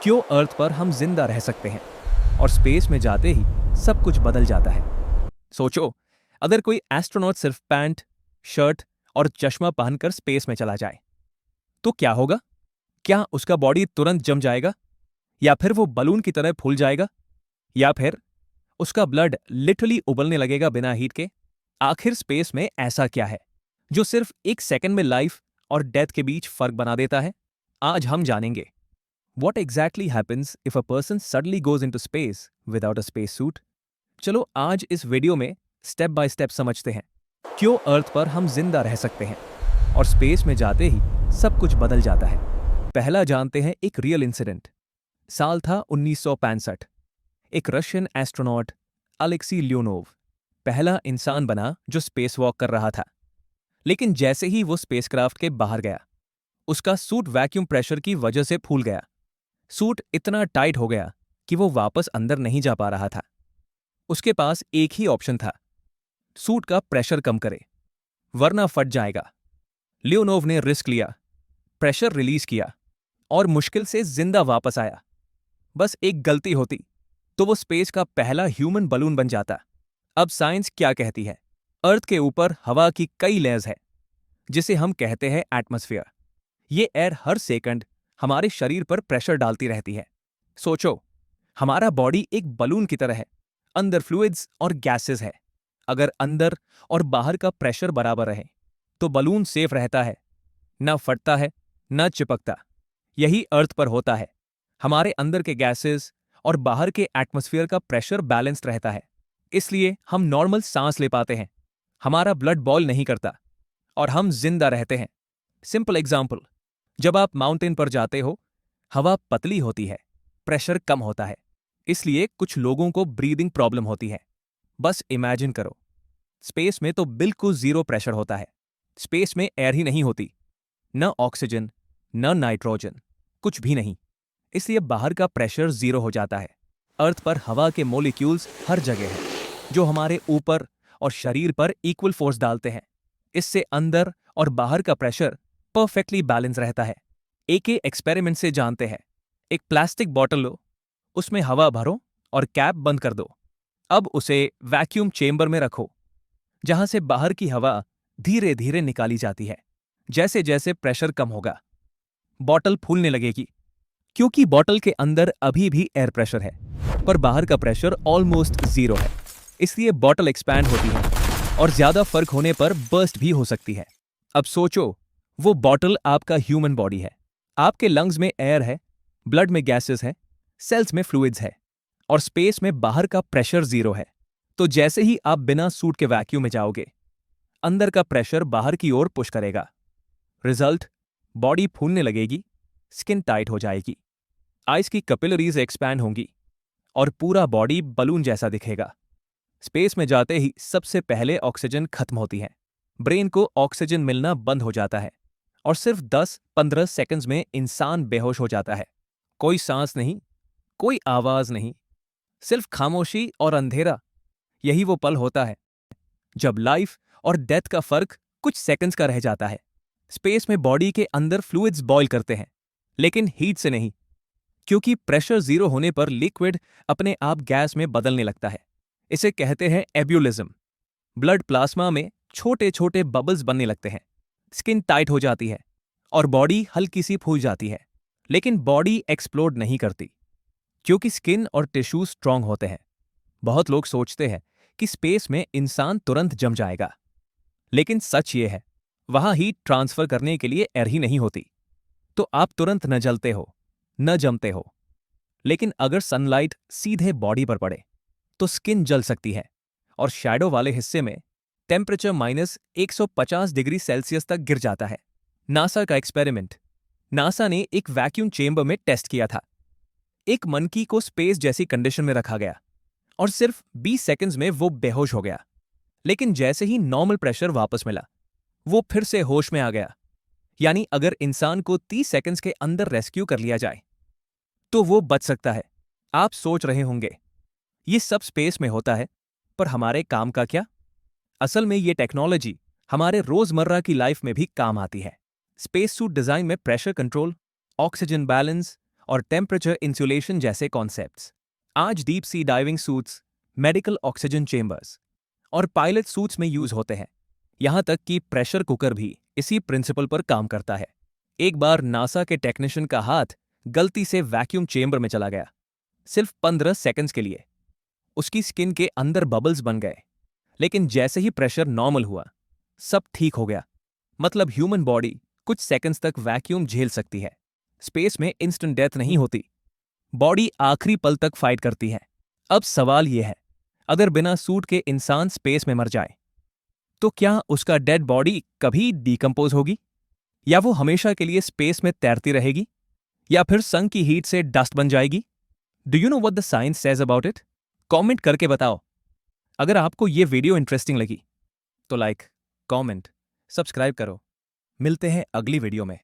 क्यों अर्थ पर हम जिंदा रह सकते हैं और स्पेस में जाते ही सब कुछ बदल जाता है। सोचो, अगर कोई एस्ट्रोनॉट सिर्फ पैंट, शर्ट और चश्मा पहनकर स्पेस में चला जाए तो क्या होगा? क्या उसका बॉडी तुरंत जम जाएगा, या फिर वो बलून की तरह फूल जाएगा, या फिर उसका ब्लड लिटरली उबलने लगेगा बिना हीट के? आखिर स्पेस में ऐसा क्या है जो सिर्फ एक सेकंड में लाइफ और डेथ के बीच फर्क बना देता है? आज हम जानेंगे What exactly happens if a person suddenly goes into space without a space suit? चलो आज इस वीडियो में स्टेप बाय स्टेप समझते हैं क्यों अर्थ पर हम जिंदा रह सकते हैं और स्पेस में जाते ही सब कुछ बदल जाता है। पहला जानते हैं एक रियल इंसिडेंट। साल था 1965। एक रशियन एस्ट्रोनॉट अलेक्सी लियोनोव पहला इंसान बना जो स्पेस वॉक कर रहा था। लेकिन जैसे ही वो स्पेसक्राफ्ट के बाहर गया, उसका सूट वैक्यूम प्रेशर की वजह से फूल गया। सूट इतना टाइट हो गया कि वो वापस अंदर नहीं जा पा रहा था। उसके पास एक ही ऑप्शन था, सूट का प्रेशर कम करे वरना फट जाएगा। लियोनोव ने रिस्क लिया, प्रेशर रिलीज किया और मुश्किल से जिंदा वापस आया। बस एक गलती होती तो वो स्पेस का पहला ह्यूमन बलून बन जाता। अब साइंस क्या कहती है? अर्थ के ऊपर हवा की कई लेयर्स है जिसे हम कहते हैं एटमॉस्फेयर। ये एयर हर सेकंड हमारे शरीर पर प्रेशर डालती रहती है। सोचो, हमारा बॉडी एक बलून की तरह है, अंदर फ्लूइड्स और गैसेस है। अगर अंदर और बाहर का प्रेशर बराबर रहे तो बलून सेफ रहता है, न फटता है न चिपकता। यही अर्थ पर होता है। हमारे अंदर के गैसेस और बाहर के एटमॉस्फेयर का प्रेशर बैलेंस्ड रहता है, इसलिए हम नॉर्मल सांस ले पाते हैं, हमारा ब्लड बॉयल नहीं करता और हम जिंदा रहते हैं। सिंपल एग्जाम्पल, जब आप माउंटेन पर जाते हो, हवा पतली होती है, प्रेशर कम होता है, इसलिए कुछ लोगों को ब्रीदिंग प्रॉब्लम होती है। बस इमेजिन करो, स्पेस में तो बिल्कुल जीरो प्रेशर होता है। स्पेस में एयर ही नहीं होती, न ऑक्सीजन न नाइट्रोजन, कुछ भी नहीं। इसलिए बाहर का प्रेशर जीरो हो जाता है। अर्थ पर हवा के मॉलिक्यूल्स हर जगह हैं जो हमारे ऊपर और शरीर पर इक्वल फोर्स डालते हैं। इससे अंदर और बाहर का प्रेशर परफेक्टली बैलेंस रहता है। एक एक्सपेरिमेंट से जानते हैं। एक प्लास्टिक बॉटल लो, उसमें हवा भरो और कैप बंद कर दो। अब उसे वैक्यूम चेंबर में रखो, जहां से बाहर की हवा धीरे धीरे निकाली जाती है। जैसे जैसे प्रेशर कम होगा, बॉटल फूलने लगेगी, क्योंकि बॉटल के अंदर अभी भी एयर प्रेशर है पर बाहर का प्रेशर ऑलमोस्ट जीरो है। इसलिए बॉटल एक्सपैंड होती है और ज्यादा फर्क होने पर बर्स्ट भी हो सकती है। अब सोचो, वो बॉटल आपका ह्यूमन बॉडी है। आपके लंग्स में एयर है, ब्लड में गैसेस है, सेल्स में फ्लूइड्स है और स्पेस में बाहर का प्रेशर जीरो है। तो जैसे ही आप बिना सूट के वैक्यूम में जाओगे, अंदर का प्रेशर बाहर की ओर पुश करेगा। रिजल्ट, बॉडी फूलने लगेगी, स्किन टाइट हो जाएगी, आइस की कैपिलरीज एक्सपैंड होंगी और पूरा बॉडी बलून जैसा दिखेगा। स्पेस में जाते ही सबसे पहले ऑक्सीजन खत्म होती है, ब्रेन को ऑक्सीजन मिलना बंद हो जाता है और सिर्फ 10-15 सेकंड्स में इंसान बेहोश हो जाता है। कोई सांस नहीं, कोई आवाज नहीं, सिर्फ खामोशी और अंधेरा। यही वो पल होता है जब लाइफ और डेथ का फर्क कुछ सेकंड्स का रह जाता है। स्पेस में बॉडी के अंदर फ्लूइड्स बॉयल करते हैं, लेकिन हीट से नहीं, क्योंकि प्रेशर जीरो होने पर लिक्विड अपने आप गैस में बदलने लगता है। इसे कहते हैं एब्यूलिज्म। ब्लड प्लाज्मा में छोटे छोटे बबल्स बनने लगते हैं, स्किन टाइट हो जाती है और बॉडी हल्की सी फूल जाती है। लेकिन बॉडी एक्सप्लोड नहीं करती, क्योंकि स्किन और टिश्यू स्ट्रांग होते हैं। बहुत लोग सोचते हैं कि स्पेस में इंसान तुरंत जम जाएगा, लेकिन सच ये है, वहां हीट ट्रांसफर करने के लिए एयर ही नहीं होती। तो आप तुरंत न जलते हो न जमते हो। लेकिन अगर सनलाइट सीधे बॉडी पर पड़े तो स्किन जल सकती है और शैडो वाले हिस्से में टेम्परेचर -150 डिग्री सेल्सियस तक गिर जाता है। नासा का एक्सपेरिमेंट। नासा ने एक वैक्यूम चेंबर में टेस्ट किया था। एक मंकी को स्पेस जैसी कंडीशन में रखा गया और सिर्फ 20 सेकंड्स में वो बेहोश हो गया। लेकिन जैसे ही नॉर्मल प्रेशर वापस मिला, वो फिर से होश में आ गया। यानी अगर इंसान को 30 सेकंड्स के अंदर रेस्क्यू कर लिया जाए तो वो बच सकता है। आप सोच रहे होंगे, ये सब स्पेस में होता है, पर हमारे काम का क्या? असल में ये टेक्नोलॉजी हमारे रोजमर्रा की लाइफ में भी काम आती है। स्पेस सूट डिजाइन में प्रेशर कंट्रोल, ऑक्सीजन बैलेंस और टेम्परेचर इंसुलेशन जैसे कॉन्सेप्ट्स आज deep sea diving suits, medical oxygen chambers और पायलट सूट्स में यूज होते हैं। यहां तक कि प्रेशर कुकर भी इसी प्रिंसिपल पर काम करता है। एक बार नासा के टेक्नीशियन का हाथ गलती से वैक्यूम चेंबर में चला गया, सिर्फ 15 सेकंड्स के लिए। उसकी स्किन के अंदर बबल्स बन गए, लेकिन जैसे ही प्रेशर नॉर्मल हुआ, सब ठीक हो गया। मतलब ह्यूमन बॉडी कुछ सेकंड्स तक वैक्यूम झेल सकती है। स्पेस में इंस्टेंट डेथ नहीं होती, बॉडी आखिरी पल तक फाइट करती है। अब सवाल यह है, अगर बिना सूट के इंसान स्पेस में मर जाए, तो क्या उसका डेड बॉडी कभी डीकंपोज होगी? या वो हमेशा के लिए स्पेस में तैरती रहेगी? या फिर सन की हीट से डस्ट बन जाएगी? Do you know what the science says about it? Comment करके बताओ। अगर आपको ये वीडियो इंटरेस्टिंग लगी तो लाइक, कमेंट, सब्सक्राइब करो। मिलते हैं अगली वीडियो में।